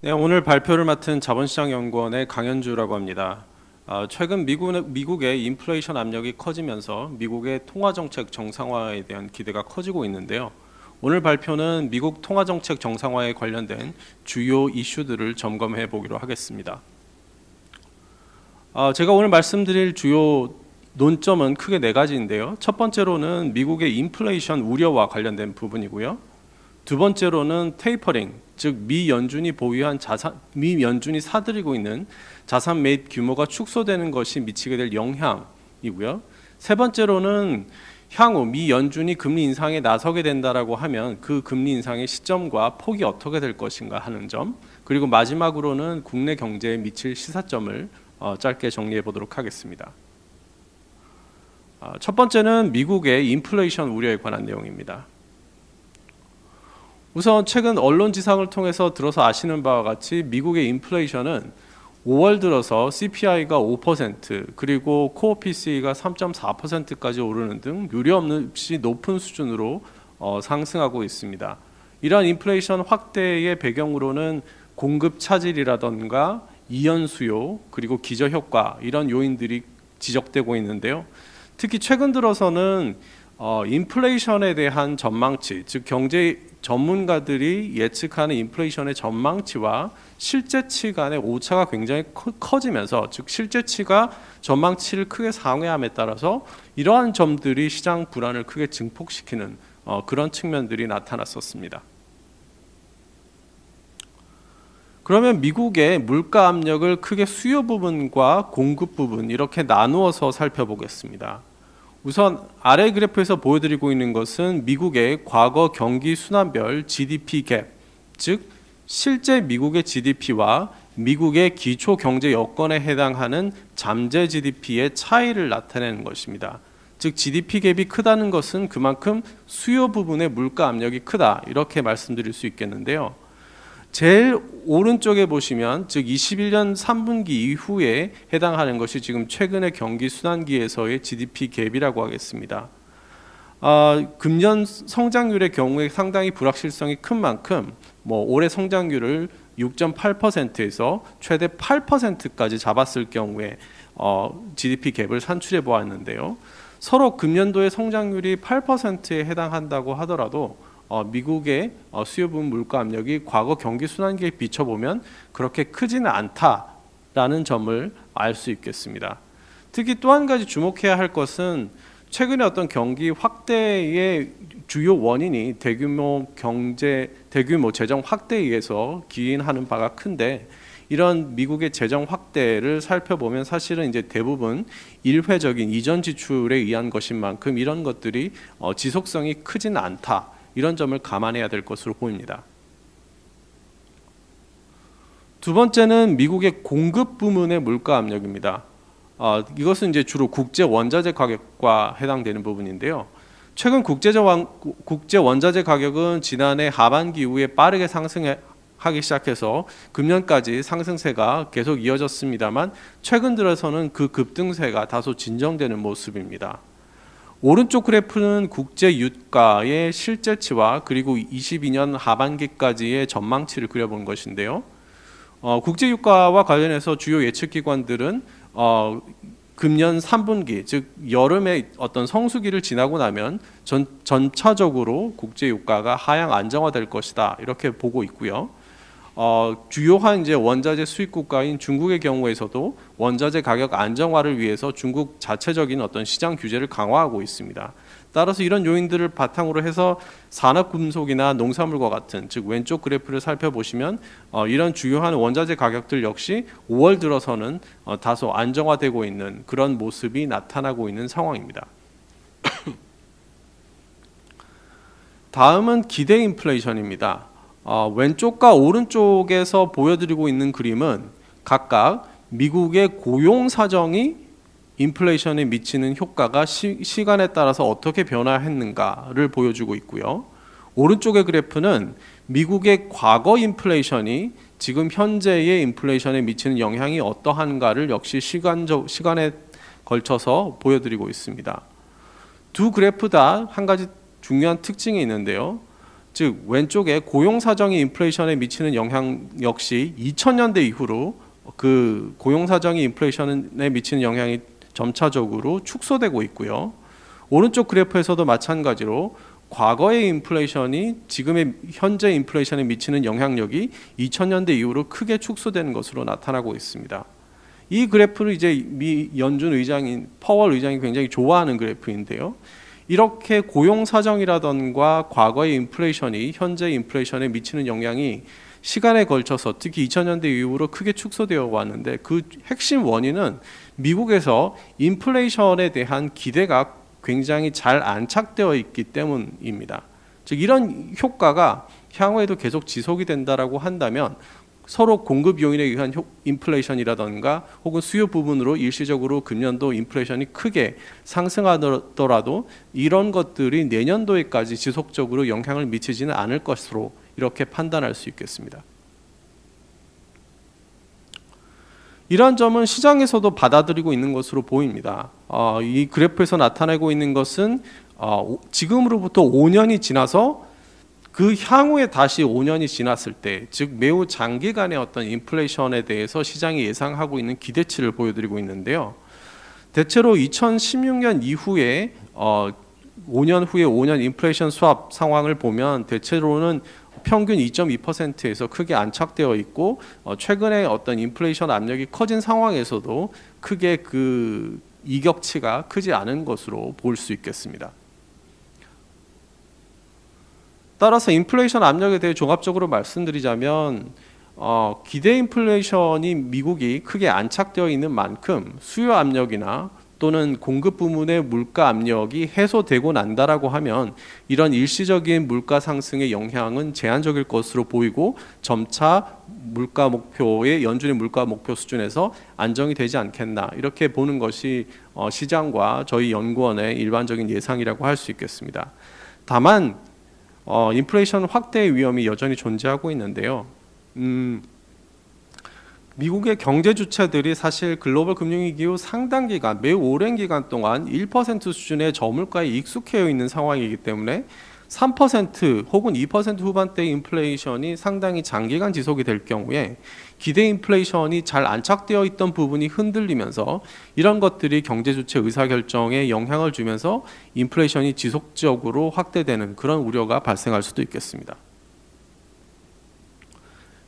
네, 오늘 발표를 맡은 자본시장연구원의 강현주라고 합니다. 최근 미국의 인플레이션 압력이 커지면서 미국의 통화정책 정상화에 대한 기대가 커지고 있는데요. 오늘 발표는 미국 통화정책 정상화에 관련된 주요 이슈들을 점검해 보기로 하겠습니다. 제가 오늘 말씀드릴 주요 논점은 크게 네 가지인데요. 첫 번째로는 미국의 인플레이션 우려와 관련된 부분이고요. 두 번째로는 테이퍼링, 즉 미 연준이 보유한 미 연준이 사들이고 있는 자산 매입 규모가 축소되는 것이 미치게 될 영향이고요. 세 번째로는 향후 미 연준이 금리 인상에 나서게 된다라고 하면 그 금리 인상의 시점과 폭이 어떻게 될 것인가 하는 점, 그리고 마지막으로는 국내 경제에 미칠 시사점을 짧게 정리해 보도록 하겠습니다. 첫 번째는 미국의 인플레이션 우려에 관한 내용입니다. 우선 최근 언론 지상을 통해서 들어서 아시는 바와 같이 미국의 인플레이션은 5월 들어서 CPI가 5% 그리고 코어 PCE가 3.4%까지 오르는 등 유례없이 높은 수준으로 상승하고 있습니다. 이러한 인플레이션 확대의 배경으로는 공급 차질이라던가 이연 수요 그리고 기저 효과 이런 요인들이 지적되고 있는데요. 특히 최근 들어서는 인플레이션에 대한 전망치, 즉 경제 전문가들이 예측하는 인플레이션의 전망치와 실제치 간의 오차가 굉장히 커지면서, 즉 실제치가 전망치를 크게 상회함에 따라서 이러한 점들이 시장 불안을 크게 증폭시키는 그런 측면들이 나타났었습니다. 그러면 미국의 물가 압력을 크게 수요 부분과 공급 부분 이렇게 나누어서 살펴보겠습니다. 우선 아래 그래프에서 보여드리고 있는 것은 미국의 과거 경기 순환별 GDP 갭, 즉 실제 미국의 GDP와 미국의 기초 경제 여건에 해당하는 잠재 GDP의 차이를 나타내는 것입니다. 즉 GDP 갭이 크다는 것은 그만큼 수요 부분의 물가 압력이 크다, 이렇게 말씀드릴 수 있겠는데요. 제일 오른쪽에 보시면 즉 21년 3분기 이후에 해당하는 것이 지금 최근의 경기 순환기에서의 GDP 갭이라고 하겠습니다. 금년 성장률의 경우에 상당히 불확실성이 큰 만큼 올해 성장률을 6.8%에서 최대 8%까지 잡았을 경우에 GDP 갭을 산출해 보았는데요. 서로 금년도의 성장률이 8%에 해당한다고 하더라도 미국의 수요 부분 물가 압력이 과거 경기 순환기에 비춰보면 그렇게 크지는 않다라는 점을 알 수 있겠습니다. 특히 또 한 가지 주목해야 할 것은 최근에 어떤 경기 확대의 주요 원인이 대규모 재정 확대에 의해서 기인하는 바가 큰데, 이런 미국의 재정 확대를 살펴보면 사실은 이제 대부분 일회적인 이전 지출에 의한 것인 만큼 이런 것들이 지속성이 크지는 않다, 이런 점을 감안해야 될 것으로 보입니다. 두 번째는 미국의 공급 부문의 물가 압력입니다. 이것은 이제 주로 국제 원자재 가격과 해당되는 부분인데요. 최근 국제 원자재 가격은 지난해 하반기 이후에 빠르게 상승하기 시작해서 금년까지 상승세가 계속 이어졌습니다만, 최근 들어서는 그 급등세가 다소 진정되는 모습입니다. 오른쪽 그래프는 국제 유가의 실제치와 그리고 22년 하반기까지의 전망치를 그려본 것인데요. 국제 유가와 관련해서 주요 예측 기관들은 금년 3분기, 즉 여름의 어떤 성수기를 지나고 나면 전차적으로 국제 유가가 하향 안정화될 것이다, 이렇게 보고 있고요. 주요한 이제 원자재 수입 국가인 중국의 경우에서도 원자재 가격 안정화를 위해서 중국 자체적인 어떤 시장 규제를 강화하고 있습니다. 따라서 이런 요인들을 바탕으로 해서 산업금속이나 농산물과 같은, 즉 왼쪽 그래프를 살펴보시면 이런 주요한 원자재 가격들 역시 5월 들어서는 다소 안정화되고 있는 그런 모습이 나타나고 있는 상황입니다. 다음은 기대 인플레이션입니다. 왼쪽과 오른쪽에서 보여드리고 있는 그림은 각각 미국의 고용 사정이 인플레이션에 미치는 효과가 시간에 따라서 어떻게 변화했는가를 보여주고 있고요. 오른쪽의 그래프는 미국의 과거 인플레이션이 지금 현재의 인플레이션에 미치는 영향이 어떠한가를 역시 시간에 걸쳐서 보여드리고 있습니다. 두 그래프 다 한 가지 중요한 특징이 있는데요. 즉 왼쪽에 고용 사정이 인플레이션에 미치는 영향 역시 2000년대 이후로 그 고용 사정이 인플레이션에 미치는 영향이 점차적으로 축소되고 있고요. 오른쪽 그래프에서도 마찬가지로 과거의 인플레이션이 지금의 현재 인플레이션에 미치는 영향력이 2000년대 이후로 크게 축소되는 것으로 나타나고 있습니다. 이 그래프를 이제 미 연준 의장인 퍼월 의장이 굉장히 좋아하는 그래프인데요. 이렇게 고용 사정이라던가 과거의 인플레이션이 현재 인플레이션에 미치는 영향이 시간에 걸쳐서 특히 2000년대 이후로 크게 축소되어 왔는데 그 핵심 원인은 미국에서 인플레이션에 대한 기대가 굉장히 잘 안착되어 있기 때문입니다. 즉 이런 효과가 향후에도 계속 지속이 된다라고 한다면 서로 공급 요인에 의한 인플레이션이라던가 혹은 수요 부분으로 일시적으로 금년도 인플레이션이 크게 상승하더라도 이런 것들이 내년도에까지 지속적으로 영향을 미치지는 않을 것으로 이렇게 판단할 수 있겠습니다. 이런 점은 시장에서도 받아들이고 있는 것으로 보입니다. 이 그래프에서 나타내고 있는 것은 지금으로부터 5년이 지나서 그 향후에 다시 5년이 지났을 때, 즉 매우 장기간의 어떤 인플레이션에 대해서 시장이 예상하고 있는 기대치를 보여드리고 있는데요. 대체로 2016년 이후에 5년 후에 5년 인플레이션 수합 상황을 보면 대체로는 평균 2.2%에서 크게 안착되어 있고 최근에 어떤 인플레이션 압력이 커진 상황에서도 크게 그 이격치가 크지 않은 것으로 볼 수 있겠습니다. 따라서 인플레이션 압력에 대해 종합적으로 말씀드리자면 기대 인플레이션이 미국이 크게 안착되어 있는 만큼 수요 압력이나 또는 공급 부문의 물가 압력이 해소되고 난다라고 하면 이런 일시적인 물가 상승의 영향은 제한적일 것으로 보이고 점차 물가 목표의 연준의 물가 목표 수준에서 안정이 되지 않겠나 이렇게 보는 것이 시장과 저희 연구원의 일반적인 예상이라고 할 수 있겠습니다. 다만 인플레이션 확대의 위험이 여전히 존재하고 있는데요. 미국의 경제 주체들이 사실 글로벌 금융위기 후 상당 기간, 매우 오랜 기간 동안 1% 수준의 저물가에 익숙해 있는 상황이기 때문에 3% 혹은 2% 후반대의 인플레이션이 상당히 장기간 지속이 될 경우에 기대 인플레이션이 잘 안착되어 있던 부분이 흔들리면서 이런 것들이 경제 주체 의사결정에 영향을 주면서 인플레이션이 지속적으로 확대되는 그런 우려가 발생할 수도 있겠습니다.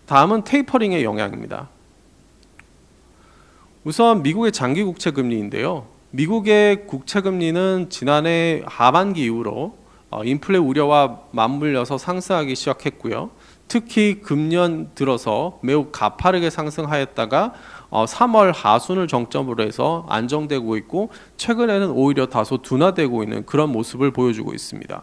다음은 테이퍼링의 영향입니다. 우선 미국의 장기 국채 금리인데요. 미국의 국채 금리는 지난해 하반기 이후로 인플레 우려와 맞물려서 상승하기 시작했고요. 특히 금년 들어서 매우 가파르게 상승하였다가 3월 하순을 정점으로 해서 안정되고 있고 최근에는 오히려 다소 둔화되고 있는 그런 모습을 보여주고 있습니다.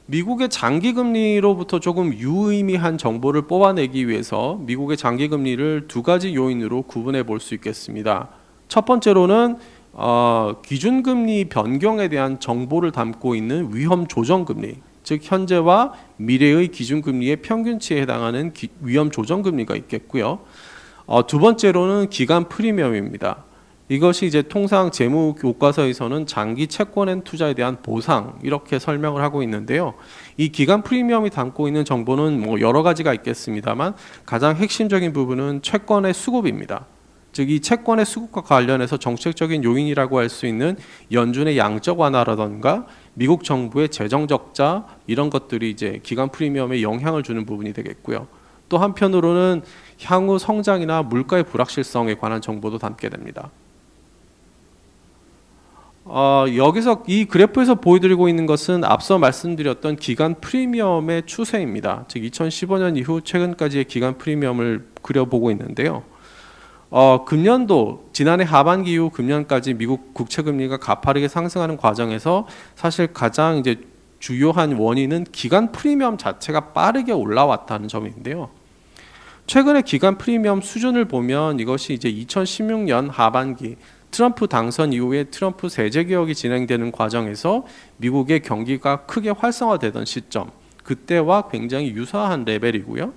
미국의 장기금리로부터 조금 유의미한 정보를 뽑아내기 위해서 미국의 장기금리를 두 가지 요인으로 구분해 볼 수 있겠습니다. 첫 번째로는 기준금리 변경에 대한 정보를 담고 있는 위험 조정금리, 즉 현재와 미래의 기준금리의 평균치에 해당하는 위험 조정금리가 있겠고요. 두 번째로는 기간 프리미엄입니다. 이것이 이제 통상 재무 교과서에서는 장기 채권엔 투자에 대한 보상 이렇게 설명을 하고 있는데요. 이 기간 프리미엄이 담고 있는 정보는 뭐 여러 가지가 있겠습니다만 가장 핵심적인 부분은 채권의 수급입니다. 즉 이 채권의 수급과 관련해서 정책적인 요인이라고 할 수 있는 연준의 양적 완화라던가 미국 정부의 재정 적자 이런 것들이 이제 기간 프리미엄에 영향을 주는 부분이 되겠고요. 또 한편으로는 향후 성장이나 물가의 불확실성에 관한 정보도 담게 됩니다. 여기서 이 그래프에서 보여드리고 있는 것은 앞서 말씀드렸던 기간 프리미엄의 추세입니다. 즉 2015년 이후 최근까지의 기간 프리미엄을 그려보고 있는데요. 금년도 지난해 하반기 이후 금년까지 미국 국채 금리가 가파르게 상승하는 과정에서 사실 가장 이제 주요한 원인은 기간 프리미엄 자체가 빠르게 올라왔다는 점인데요. 최근에 기간 프리미엄 수준을 보면 이것이 이제 2016년 하반기 트럼프 당선 이후에 트럼프 세제 개혁이 진행되는 과정에서 미국의 경기가 크게 활성화되던 시점, 그때와 굉장히 유사한 레벨이고요.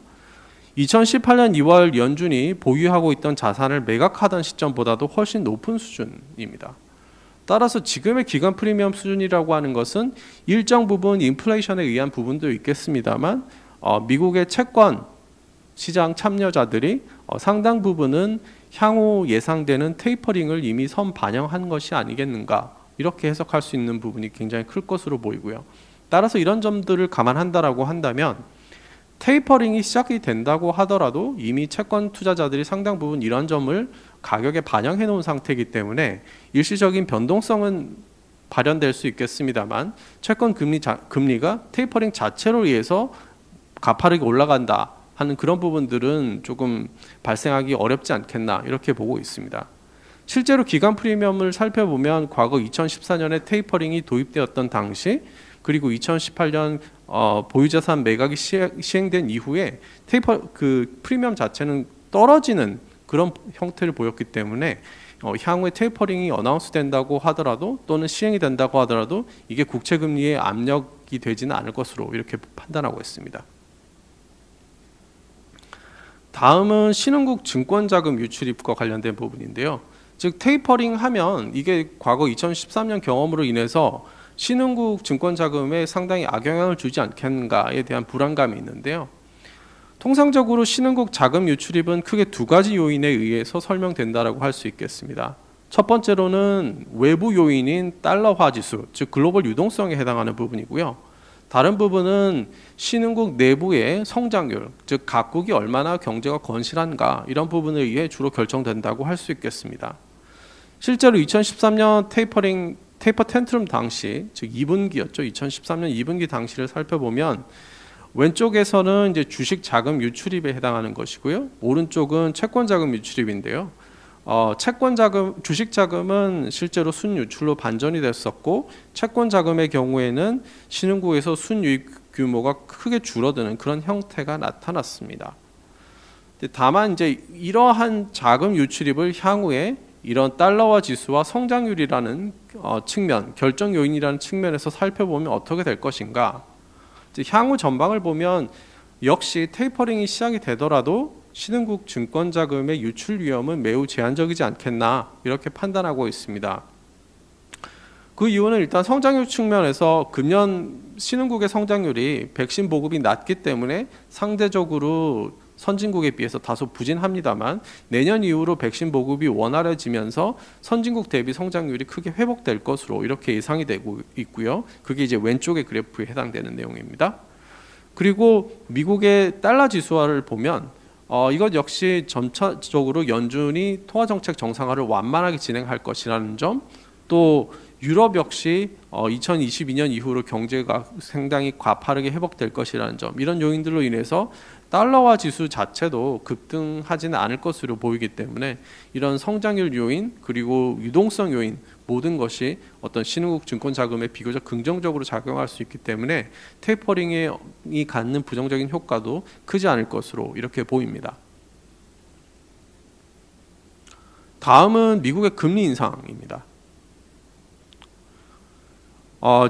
2018년 2월 연준이 보유하고 있던 자산을 매각하던 시점보다도 훨씬 높은 수준입니다. 따라서 지금의 기간 프리미엄 수준이라고 하는 것은 일정 부분 인플레이션에 의한 부분도 있겠습니다만 미국의 채권 시장 참여자들이 상당 부분은 향후 예상되는 테이퍼링을 이미 선반영한 것이 아니겠는가, 이렇게 해석할 수 있는 부분이 굉장히 클 것으로 보이고요. 따라서 이런 점들을 감안한다라고 한다면 테이퍼링이 시작이 된다고 하더라도 이미 채권 투자자들이 상당 부분 이런 점을 가격에 반영해 놓은 상태이기 때문에 일시적인 변동성은 발현될 수 있겠습니다만 채권 금리가 테이퍼링 자체로 의해서 가파르게 올라간다 하는 그런 부분들은 조금 발생하기 어렵지 않겠나, 이렇게 보고 있습니다. 실제로 기간 프리미엄을 살펴보면 과거 2014년에 테이퍼링이 도입되었던 당시, 그리고 2018년 보유자산 매각이 시행된 이후에 프리미엄 자체는 떨어지는 그런 형태를 보였기 때문에 향후에 테이퍼링이 어나운스 된다고 하더라도 또는 시행이 된다고 하더라도 이게 국채 금리에 압력이 되지는 않을 것으로 이렇게 판단하고 있습니다. 다음은 신흥국 증권자금 유출입과 관련된 부분인데요. 즉 테이퍼링 하면 이게 과거 2013년 경험으로 인해서 신흥국 증권자금에 상당히 악영향을 주지 않겠는가에 대한 불안감이 있는데요. 통상적으로 신흥국 자금 유출입은 크게 두 가지 요인에 의해서 설명된다라고 할 수 있겠습니다. 첫 번째로는 외부 요인인 달러화 지수, 즉 글로벌 유동성에 해당하는 부분이고요. 다른 부분은 신흥국 내부의 성장률, 즉 각국이 얼마나 경제가 건실한가, 이런 부분에 의해 주로 결정된다고 할 수 있겠습니다. 실제로 2013년 테이퍼 텐트럼 당시, 즉 2분기였죠. 2013년 2분기 당시를 살펴보면 왼쪽에서는 이제 주식 자금 유출입에 해당하는 것이고요. 오른쪽은 채권 자금 유출입인데요. 주식 자금은 실제로 순유출로 반전이 됐었고, 채권 자금의 경우에는 신흥국에서 순유입 규모가 크게 줄어드는 그런 형태가 나타났습니다. 다만 이제 이러한 자금 유출입을 향후에 이런 달러화 지수와 성장률이라는 측면, 결정 요인이라는 측면에서 살펴보면 어떻게 될 것인가. 향후 전방을 보면 역시 테이퍼링이 시작이 되더라도 신흥국 증권자금의 유출 위험은 매우 제한적이지 않겠나, 이렇게 판단하고 있습니다. 그 이유는 일단 성장률 측면에서 금년 신흥국의 성장률이 백신 보급이 낮기 때문에 상대적으로 선진국에 비해서 다소 부진합니다만, 내년 이후로 백신 보급이 원활해지면서 선진국 대비 성장률이 크게 회복될 것으로 이렇게 예상이 되고 있고요. 그게 이제 왼쪽의 그래프에 해당되는 내용입니다. 그리고 미국의 달러 지수화를 보면 이것 역시 점차적으로 연준이 통화정책 정상화를 완만하게 진행할 것이라는 점, 또 유럽 역시 2022년 이후로 경제가 상당히 가파르게 회복될 것이라는 점, 이런 요인들로 인해서 달러화 지수 자체도 급등하지는 않을 것으로 보이기 때문에 이런 성장률 요인 그리고 유동성 요인 모든 것이 어떤 신흥국 증권 자금에 비교적 긍정적으로 작용할 수 있기 때문에 테이퍼링이 갖는 부정적인 효과도 크지 않을 것으로 이렇게 보입니다. 다음은 미국의 금리 인상입니다.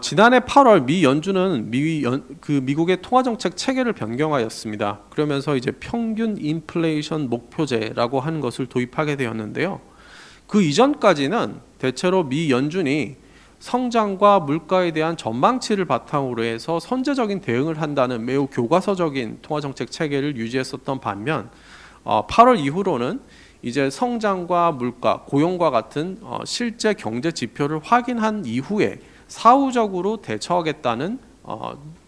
지난해 8월 미 연준은 미국의 통화정책 체계를 변경하였습니다. 그러면서 이제 평균 인플레이션 목표제라고 하는 것을 도입하게 되었는데요. 그 이전까지는 대체로 미 연준이 성장과 물가에 대한 전망치를 바탕으로 해서 선제적인 대응을 한다는 매우 교과서적인 통화정책 체계를 유지했었던 반면 8월 이후로는 이제 성장과 물가, 고용과 같은 실제 경제 지표를 확인한 이후에 사후적으로 대처하겠다는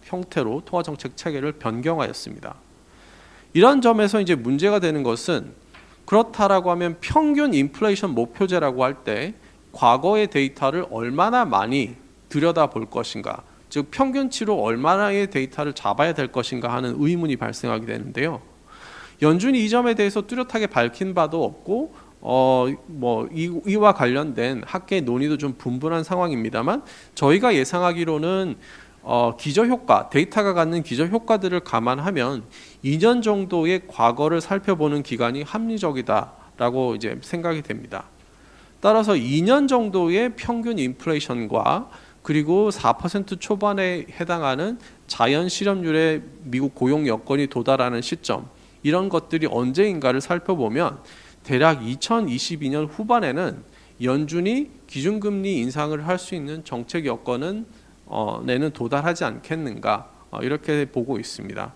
형태로 통화정책 체계를 변경하였습니다. 이런 점에서 이제 문제가 되는 것은, 그렇다라고 하면 평균 인플레이션 목표제라고 할 때 과거의 데이터를 얼마나 많이 들여다볼 것인가, 즉 평균치로 얼마나의 데이터를 잡아야 될 것인가 하는 의문이 발생하게 되는데요. 연준이 이 점에 대해서 뚜렷하게 밝힌 바도 없고 이와 관련된 학계의 논의도 좀 분분한 상황입니다만, 저희가 예상하기로는 기저효과, 데이터가 갖는 기저효과들을 감안하면 2년 정도의 과거를 살펴보는 기간이 합리적이다라고 이제 생각이 됩니다. 따라서 2년 정도의 평균 인플레이션과 그리고 4% 초반에 해당하는 자연 실업률의 미국 고용 여건이 도달하는 시점, 이런 것들이 언제인가를 살펴보면 대략 2022년 후반에는 연준이 기준금리 인상을 할 수 있는 정책 여건은 내는 도달하지 않겠는가 이렇게 보고 있습니다.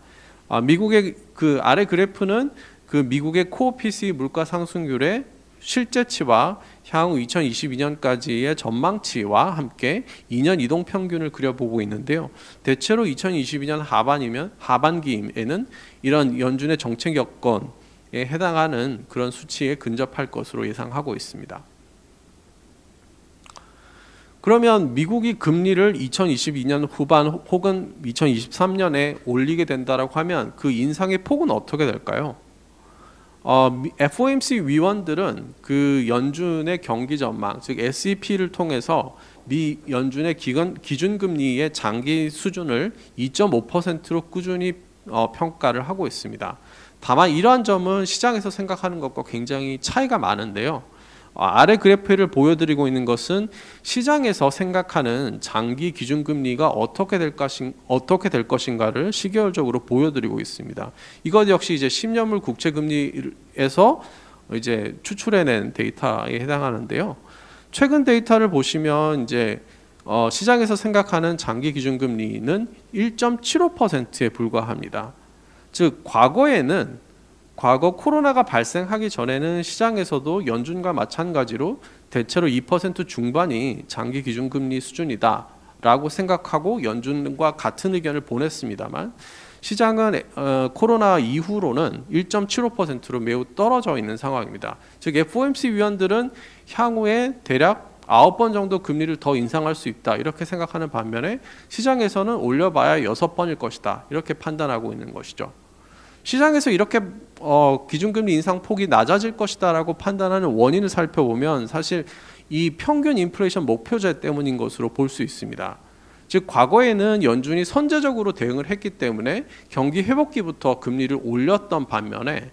미국의 그 아래 그래프는 그 미국의 코어 PCE 물가 상승률의 실제치와 향후 2022년까지의 전망치와 함께 2년 이동 평균을 그려보고 있는데요. 대체로 2022년 하반기에는 이런 연준의 정책 여건에 해당하는 그런 수치에 근접할 것으로 예상하고 있습니다. 그러면 미국이 금리를 2022년 후반 혹은 2023년에 올리게 된다라고 하면 그 인상의 폭은 어떻게 될까요? FOMC 위원들은 그 연준의 경기 전망, 즉 SEP를 통해서 미 연준의 기준금리의 장기 수준을 2.5%로 꾸준히 평가를 하고 있습니다. 다만 이러한 점은 시장에서 생각하는 것과 굉장히 차이가 많은데요. 아래 그래프를 보여드리고 있는 것은 시장에서 생각하는 장기 기준금리가 어떻게 될 것인가를 시계열적으로 보여드리고 있습니다. 이것 역시 이제 10년물 국채금리에서 이제 추출해낸 데이터에 해당하는데요. 최근 데이터를 보시면 이제 시장에서 생각하는 장기 기준금리는 1.75%에 불과합니다. 즉 과거 코로나가 발생하기 전에는 시장에서도 연준과 마찬가지로 대체로 2% 중반이 장기 기준금리 수준이다라고 생각하고 연준과 같은 의견을 보냈습니다만 시장은 코로나 이후로는 1.75%로 매우 떨어져 있는 상황입니다. 즉 FOMC 위원들은 향후에 대략 9번 정도 금리를 더 인상할 수 있다 이렇게 생각하는 반면에 시장에서는 올려봐야 6번일 것이다 이렇게 판단하고 있는 것이죠. 시장에서 이렇게 기준금리 인상 폭이 낮아질 것이다라고 판단하는 원인을 살펴보면 사실 이 평균 인플레이션 목표제 때문인 것으로 볼 수 있습니다. 즉 과거에는 연준이 선제적으로 대응을 했기 때문에 경기 회복기부터 금리를 올렸던 반면에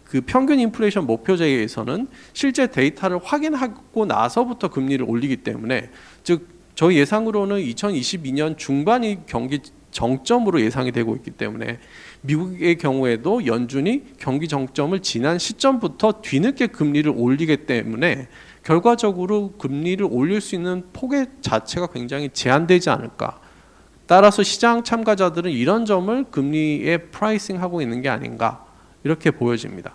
그 평균 인플레이션 목표제에서는 실제 데이터를 확인하고 나서부터 금리를 올리기 때문에 즉 저희 예상으로는 2022년 중반이 경기 정점으로 예상이 되고 있기 때문에 미국의 경우에도 연준이 경기 정점을 지난 시점부터 뒤늦게 금리를 올리기 때문에 결과적으로 금리를 올릴 수 있는 폭의 자체가 굉장히 제한되지 않을까. 따라서 시장 참가자들은 이런 점을 금리에 프라이싱하고 있는 게 아닌가 이렇게 보여집니다.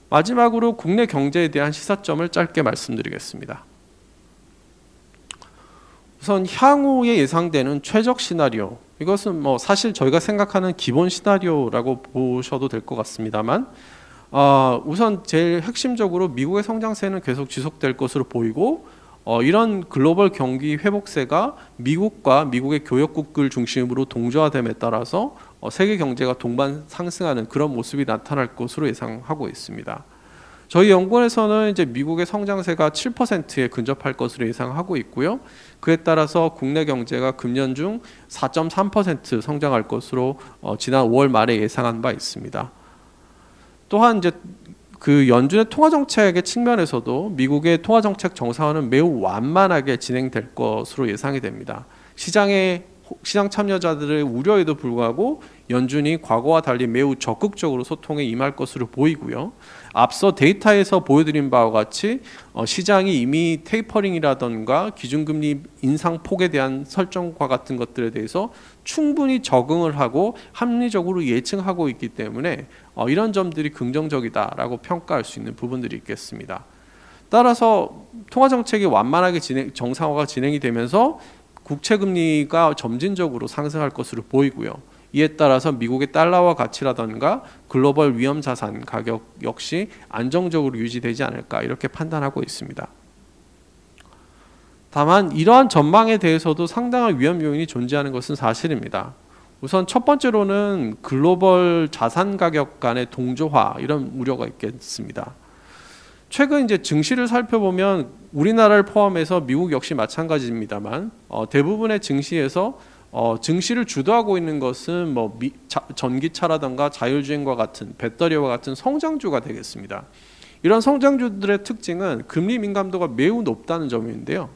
마지막으로 국내 경제에 대한 시사점을 짧게 말씀드리겠습니다. 우선 향후에 예상되는 최적 시나리오, 이것은 사실 저희가 생각하는 기본 시나리오라고 보셔도 될 것 같습니다만 우선 제일 핵심적으로 미국의 성장세는 계속 지속될 것으로 보이고 이런 글로벌 경기 회복세가 미국과 미국의 교역국을 중심으로 동조화됨에 따라서 세계 경제가 동반 상승하는 그런 모습이 나타날 것으로 예상하고 있습니다. 저희 연구원에서는 이제 미국의 성장세가 7%에 근접할 것으로 예상하고 있고요. 그에 따라서 국내 경제가 금년 중 4.3% 성장할 것으로 지난 5월 말에 예상한 바 있습니다. 또한 이제 그 연준의 통화 정책의 측면에서도 미국의 통화 정책 정상화는 매우 완만하게 진행될 것으로 예상이 됩니다. 시장 참여자들의 우려에도 불구하고 연준이 과거와 달리 매우 적극적으로 소통에 임할 것으로 보이고요. 앞서 데이터에서 보여드린 바와 같이 시장이 이미 테이퍼링이라던가 기준금리 인상 폭에 대한 설정과 같은 것들에 대해서 충분히 적응을 하고 합리적으로 예측하고 있기 때문에 이런 점들이 긍정적이다라고 평가할 수 있는 부분들이 있겠습니다. 따라서 통화정책이 완만하게 정상화가 진행이 되면서 국채금리가 점진적으로 상승할 것으로 보이고요. 이에 따라서 미국의 달러화 가치라던가 글로벌 위험자산 가격 역시 안정적으로 유지되지 않을까 이렇게 판단하고 있습니다. 다만 이러한 전망에 대해서도 상당한 위험 요인이 존재하는 것은 사실입니다. 우선 첫 번째로는 글로벌 자산 가격 간의 동조화 이런 우려가 있겠습니다. 최근 이제 증시를 살펴보면 우리나라를 포함해서 미국 역시 마찬가지입니다만 대부분의 증시에서 증시를 주도하고 있는 것은 전기차라든가 자율주행과 같은 배터리와 같은 성장주가 되겠습니다. 이런 성장주들의 특징은 금리 민감도가 매우 높다는 점인데요.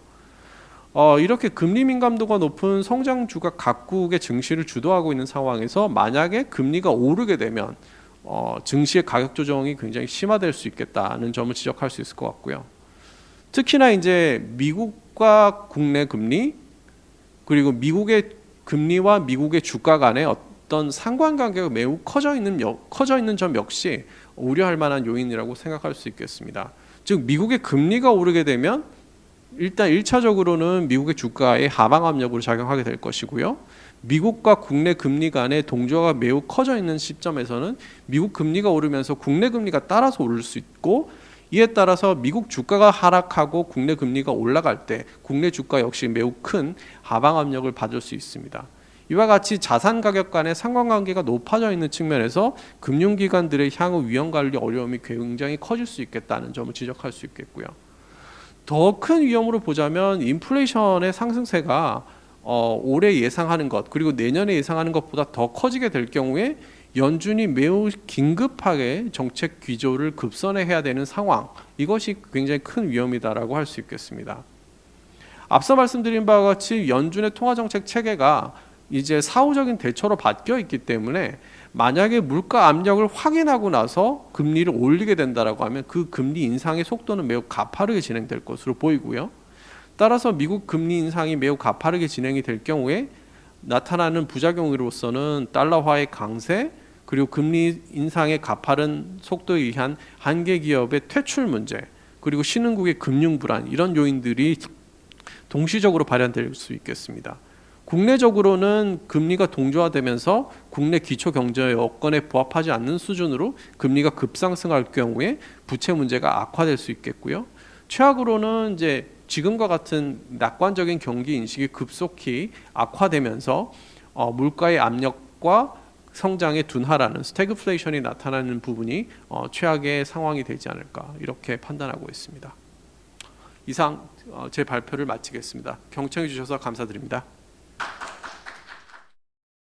이렇게 금리 민감도가 높은 성장주가 각국의 증시를 주도하고 있는 상황에서 만약에 금리가 오르게 되면 증시의 가격 조정이 굉장히 심화될 수 있겠다는 점을 지적할 수 있을 것 같고요. 특히나 이제 미국과 국내 금리 그리고 미국의 금리와 미국의 주가 간의 어떤 상관관계가 매우 커져 있는 점 역시 우려할 만한 요인이라고 생각할 수 있겠습니다. 즉 미국의 금리가 오르게 되면 일단 1차적으로는 미국의 주가에 하방 압력으로 작용하게 될 것이고요. 미국과 국내 금리 간의 동조가 매우 커져 있는 시점에서는 미국 금리가 오르면서 국내 금리가 따라서 오를 수 있고, 이에 따라서 미국 주가가 하락하고 국내 금리가 올라갈 때 국내 주가 역시 매우 큰 하방 압력을 받을 수 있습니다. 이와 같이 자산 가격 간의 상관관계가 높아져 있는 측면에서 금융기관들의 향후 위험 관리 어려움이 굉장히 커질 수 있겠다는 점을 지적할 수 있겠고요. 더 큰 위험으로 보자면 인플레이션의 상승세가 올해 예상하는 것 그리고 내년에 예상하는 것보다 더 커지게 될 경우에 연준이 매우 긴급하게 정책 기조를 급선회해야 되는 상황, 이것이 굉장히 큰 위험이다라고 할 수 있겠습니다. 앞서 말씀드린 바와 같이 연준의 통화정책 체계가 이제 사후적인 대처로 바뀌어 있기 때문에 만약에 물가 압력을 확인하고 나서 금리를 올리게 된다라고 하면 그 금리 인상의 속도는 매우 가파르게 진행될 것으로 보이고요. 따라서 미국 금리 인상이 매우 가파르게 진행이 될 경우에 나타나는 부작용으로서는 달러화의 강세 그리고 금리 인상의 가파른 속도에 의한 한계 기업의 퇴출 문제 그리고 신흥국의 금융 불안, 이런 요인들이 동시적으로 발현될 수 있겠습니다. 국내적으로는 금리가 동조화되면서 국내 기초 경제 여건에 부합하지 않는 수준으로 금리가 급상승할 경우에 부채 문제가 악화될 수 있겠고요. 최악으로는 이제 지금과 같은 낙관적인 경기 인식이 급속히 악화되면서 물가의 압력과 성장의 둔화라는 스태그플레이션이 나타나는 부분이 최악의 상황이 되지 않을까, 이렇게 판단하고 있습니다. 이상 제 발표를 마치겠습니다. 경청해 주셔서 감사드립니다.